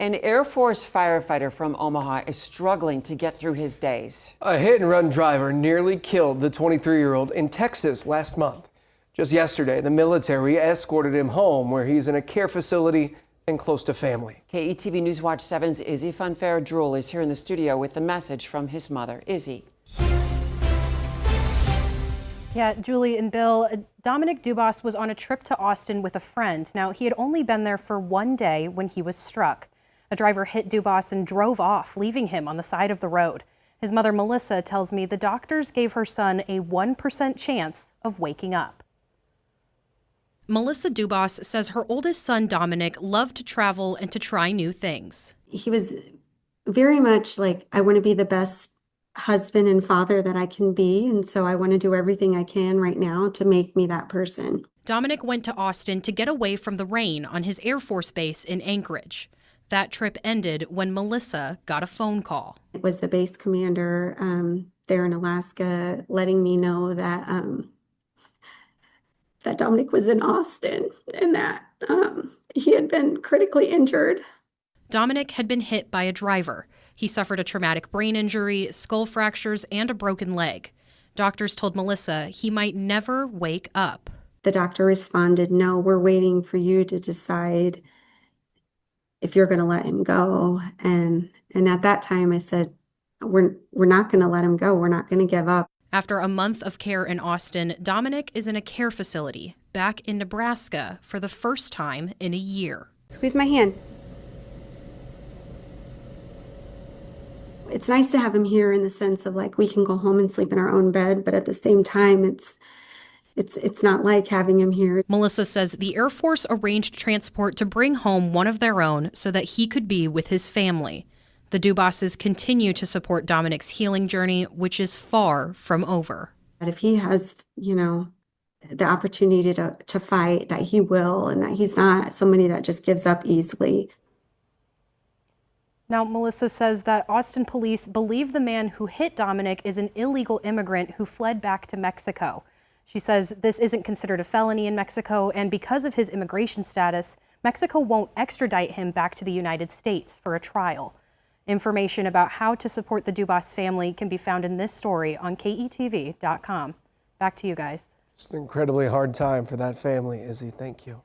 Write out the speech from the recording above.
An Air Force firefighter from Omaha is struggling to get through his days. A hit-and-run driver nearly killed the 23-year-old in Texas last month. Just yesterday, the military escorted him home, where he's in a care facility and close to family. KETV News Watch 7's Izzy Funfair-Drool is here in the studio with the message from his mother. Izzy. Yeah, Julie and Bill, Dominic Dubas was on a trip to Austin with a friend. Now, he had only been there for one day when he was struck. A driver hit Dubas and drove off, leaving him on the side of the road. His mother, Melissa, tells me the doctors gave her son a 1% chance of waking up. Melissa Dubas says her oldest son, Dominic, loved to travel and to try new things. He was very much like, I want to be the best husband and father that I can be, and so I want to do everything I can right now to make me that person. Dominic went to Austin to get away from the rain on his Air Force base in Anchorage. That trip ended when Melissa got a phone call. It was the base commander there in Alaska letting me know that that Dominic was in Austin and that he had been critically injured. Dominic had been hit by a driver. He suffered a traumatic brain injury, skull fractures, and a broken leg. Doctors told Melissa he might never wake up. The doctor responded, "No, we're waiting for you to decide if you're going to let him go." And at that time I said, we're not going to let him go. We're not going to give up. After a month of care in Austin, Dominic is in a care facility back in Nebraska for the first time in a year. Squeeze my hand. It's nice to have him here in the sense of like we can go home and sleep in our own bed, but at the same time, it's not like having him here. Melissa says the Air Force arranged transport to bring home one of their own so that he could be with his family. The Dubases continue to support Dominic's healing journey, which is far from over. But if he has, the opportunity to fight, that he will, and that he's not somebody that just gives up easily. Now, Melissa says that Austin police believe the man who hit Dominic is an illegal immigrant who fled back to Mexico. She says this isn't considered a felony in Mexico, and because of his immigration status, Mexico won't extradite him back to the United States for a trial. Information about how to support the Dubas family can be found in this story on KETV.com. Back to you guys. It's an incredibly hard time for that family, Izzy. Thank you.